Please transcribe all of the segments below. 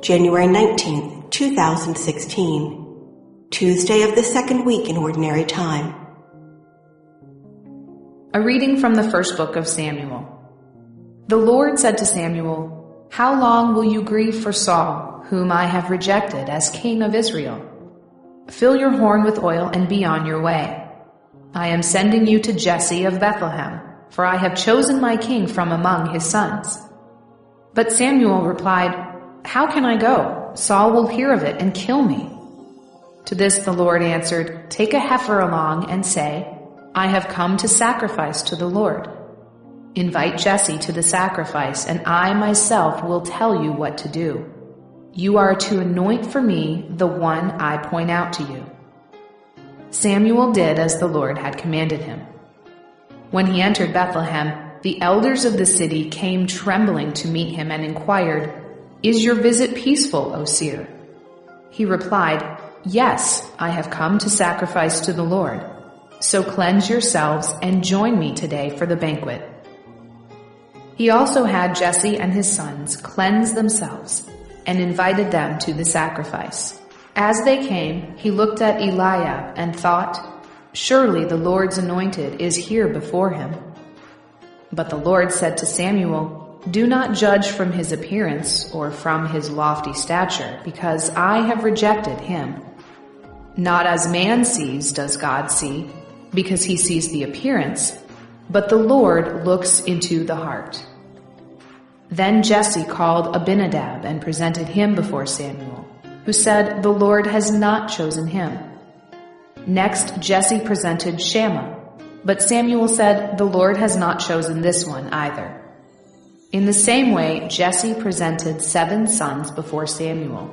January 19th, 2016, Tuesday of the second week in Ordinary Time. A reading from the first book of Samuel. The Lord said to Samuel, "How long will you grieve for Saul, whom I have rejected as king of Israel? Fill your horn with oil and be on your way. I am sending you to Jesse of Bethlehem, for I have chosen my king from among his sons." But Samuel replied, "How can I go? Saul will hear of it and kill me." To this the Lord answered, "Take a heifer along and say, 'I have come to sacrifice to the Lord.' Invite Jesse to the sacrifice, and I myself will tell you what to do. You are to anoint for me the one I point out to you." Samuel did as the Lord had commanded him. When he entered Bethlehem, the elders of the city came trembling to meet him and inquired, "Is your visit peaceful, O seer?" He replied, "Yes, I have come to sacrifice to the Lord. So cleanse yourselves and join me today for the banquet." He also had Jesse and his sons cleanse themselves and invited them to the sacrifice. As they came, he looked at Eliab and thought, "Surely the Lord's anointed is here before him." But the Lord said to Samuel, "Do not judge from his appearance or from his lofty stature, because I have rejected him. Not as man sees does God see, because he sees the appearance, but the Lord looks into the heart." Then Jesse called Abinadab and presented him before Samuel, who said, "The Lord has not chosen him." Next Jesse presented Shammah, but Samuel said, "The Lord has not chosen this one either." In the same way, Jesse presented 7 sons before Samuel.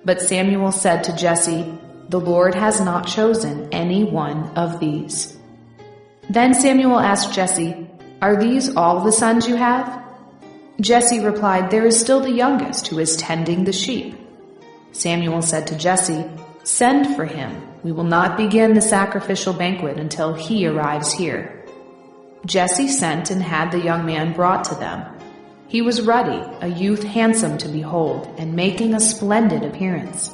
But Samuel said to Jesse, "The Lord has not chosen any one of these." Then Samuel asked Jesse, "Are these all the sons you have?" Jesse replied, "There is still the youngest who is tending the sheep." Samuel said to Jesse, "Send for him. We will not begin the sacrificial banquet until he arrives here." Jesse sent and had the young man brought to them. He was ruddy, a youth handsome to behold, and making a splendid appearance.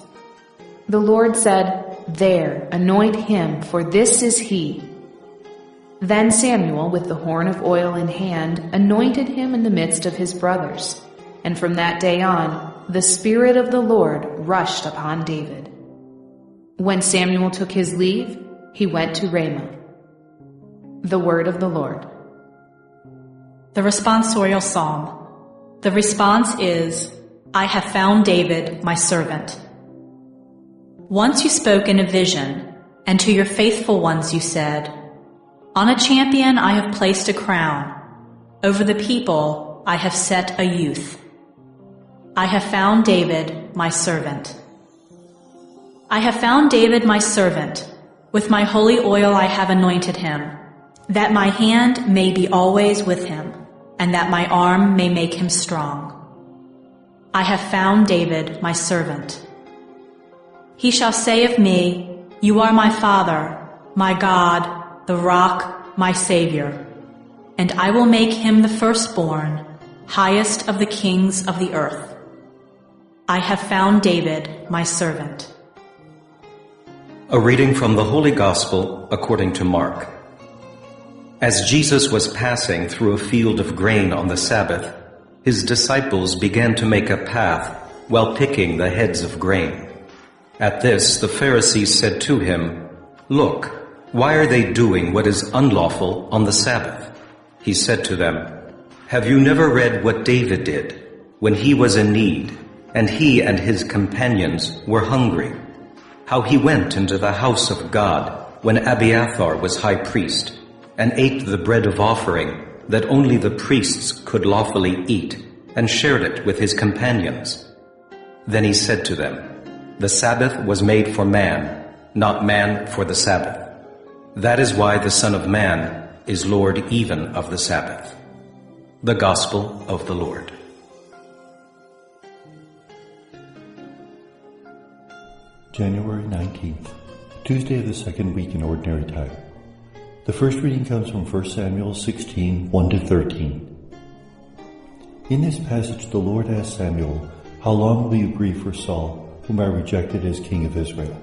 The Lord said, "There, anoint him, for this is he." Then Samuel, with the horn of oil in hand, anointed him in the midst of his brothers. And from that day on, the Spirit of the Lord rushed upon David. When Samuel took his leave, he went to Ramah. The word of the Lord. The responsorial psalm. The response is, "I have found David, my servant." Once you spoke in a vision, and to your faithful ones you said, "On a champion I have placed a crown. Over the people I have set a youth. I have found David, my servant. I have found David, my servant. With my holy oil I have anointed him, that my hand may be always with him, and that my arm may make him strong. I have found David, my servant. He shall say of me, 'You are my Father, my God, the rock, my Savior.' And I will make him the firstborn, highest of the kings of the earth. I have found David, my servant." A reading from the Holy Gospel according to Mark. As Jesus was passing through a field of grain on the Sabbath, his disciples began to make a path while picking the heads of grain. At this, the Pharisees said to him, "Look, why are they doing what is unlawful on the Sabbath?" He said to them, "Have you never read what David did when he was in need, and he and his companions were hungry? How he went into the house of God when Abiathar was high priest, and ate the bread of offering that only the priests could lawfully eat, and shared it with his companions. Then he said to them, 'The Sabbath was made for man, not man for the Sabbath. That is why the Son of Man is Lord even of the Sabbath.'" The Gospel of the Lord. January 19th, Tuesday of the second week in Ordinary Time. The first reading comes from 1 Samuel 16, 1-13. In this passage the Lord asked Samuel, How long will you grieve for Saul, whom I rejected as king of Israel?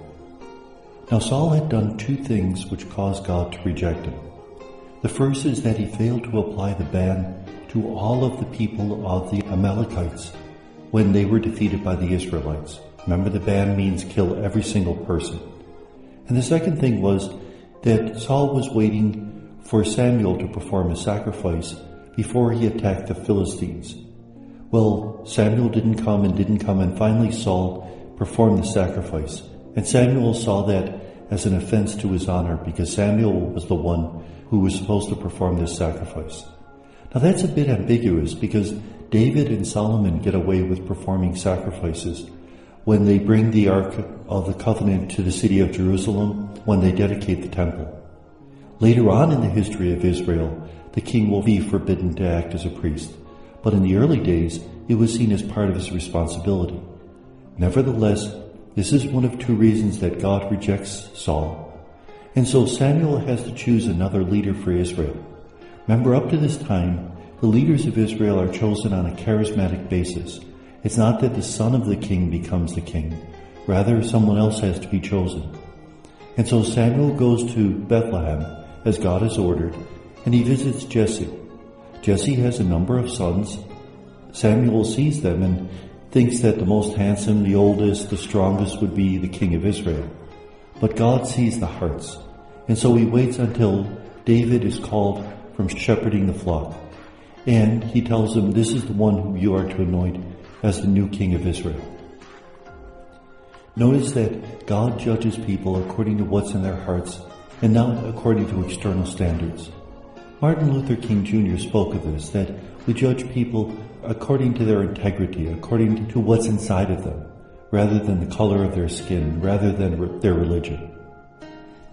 Now Saul had done two things which caused God to reject him. The first is that he failed to apply the ban to all of the people of the Amalekites when they were defeated by the Israelites. Remember, the ban means kill every single person. And the second thing was that Saul was waiting for Samuel to perform a sacrifice before he attacked the Philistines. Well, Samuel didn't come, and finally Saul performed the sacrifice. And Samuel saw that as an offense to his honor because Samuel was the one who was supposed to perform this sacrifice. Now that's a bit ambiguous because David and Solomon get away with performing sacrifices when they bring the Ark of the Covenant to the city of Jerusalem, when they dedicate the temple. Later on in the history of Israel, the king will be forbidden to act as a priest, but in the early days, it was seen as part of his responsibility. Nevertheless, this is one of two reasons that God rejects Saul. And so Samuel has to choose another leader for Israel. Remember, up to this time, the leaders of Israel are chosen on a charismatic basis. It's not that the son of the king becomes the king. Rather, someone else has to be chosen. And so Samuel goes to Bethlehem, as God has ordered, and he visits Jesse. Jesse has a number of sons. Samuel sees them and thinks that the most handsome, the oldest, the strongest would be the king of Israel. But God sees the hearts, and so he waits until David is called from shepherding the flock. And he tells him, this is the one whom you are to anoint as the new king of Israel. Notice that God judges people according to what's in their hearts and not according to external standards. Martin Luther King Jr. spoke of this, that we judge people according to their integrity, according to what's inside of them, rather than the color of their skin, rather than their religion.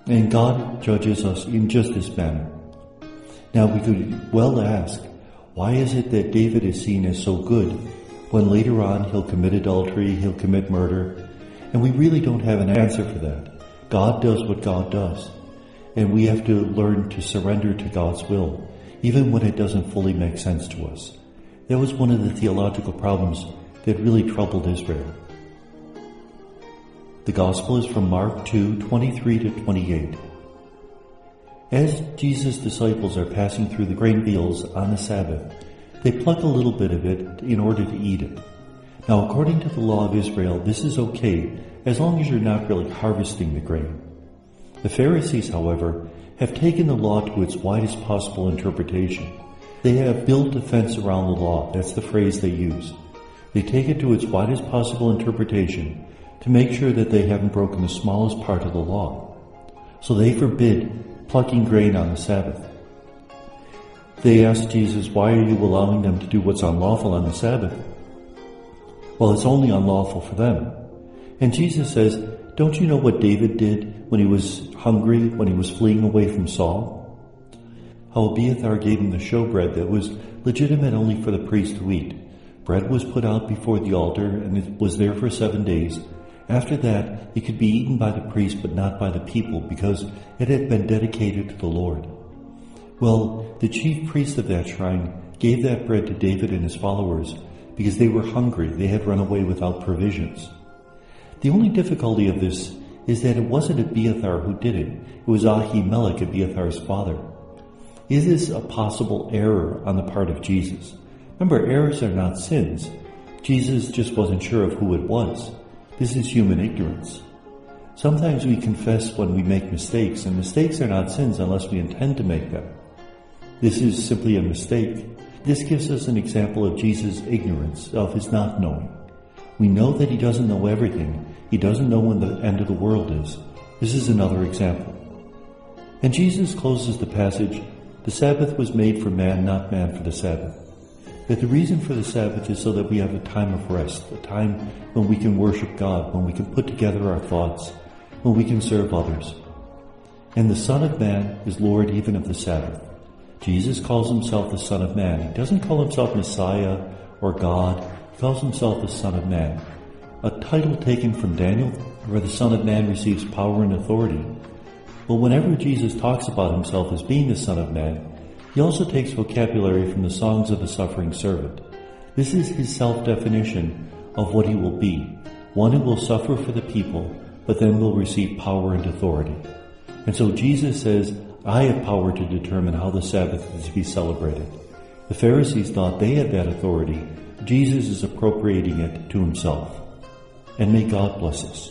And God judges us in just this manner. Now we could well ask, why is it that David is seen as so good when later on he'll commit adultery, he'll commit murder? And we really don't have an answer for that. God does what God does. And we have to learn to surrender to God's will, even when it doesn't fully make sense to us. That was one of the theological problems that really troubled Israel. The Gospel is from Mark 2:23-28. As Jesus' disciples are passing through the grain fields on the Sabbath, they pluck a little bit of it in order to eat it. Now, according to the law of Israel, this is okay as long as you're not really harvesting the grain. The Pharisees, however, have taken the law to its widest possible interpretation. They have built a fence around the law. That's the phrase they use. They take it to its widest possible interpretation to make sure that they haven't broken the smallest part of the law. So they forbid plucking grain on the Sabbath. They asked Jesus, why are you allowing them to do what's unlawful on the Sabbath? Well, it's only unlawful for them. And Jesus says, don't you know what David did when he was hungry, when he was fleeing away from Saul? How Abiathar gave him the showbread that was legitimate only for the priest to eat. Bread was put out before the altar and it was there for 7 days. After that, it could be eaten by the priest but not by the people because it had been dedicated to the Lord. Well, the chief priest of that shrine gave that bread to David and his followers because they were hungry. They had run away without provisions. The only difficulty of this is that it wasn't Abiathar who did it. It was Ahimelech, Abiathar's father. Is this a possible error on the part of Jesus? Remember, errors are not sins. Jesus just wasn't sure of who it was. This is human ignorance. Sometimes we confess when we make mistakes, and mistakes are not sins unless we intend to make them. This is simply a mistake. This gives us an example of Jesus' ignorance, of his not knowing. We know that he doesn't know everything. He doesn't know when the end of the world is. This is another example. And Jesus closes the passage, the Sabbath was made for man, not man for the Sabbath. That the reason for the Sabbath is so that we have a time of rest, a time when we can worship God, when we can put together our thoughts, when we can serve others. And the Son of Man is Lord even of the Sabbath. Jesus calls himself the Son of Man. He doesn't call himself Messiah or God. He calls himself the Son of Man, a title taken from Daniel, where the Son of Man receives power and authority. But whenever Jesus talks about himself as being the Son of Man, he also takes vocabulary from the songs of the suffering servant. This is his self-definition of what he will be, one who will suffer for the people, but then will receive power and authority. And so Jesus says, I have power to determine how the Sabbath is to be celebrated. The Pharisees thought they had that authority. Jesus is appropriating it to himself. And may God bless us.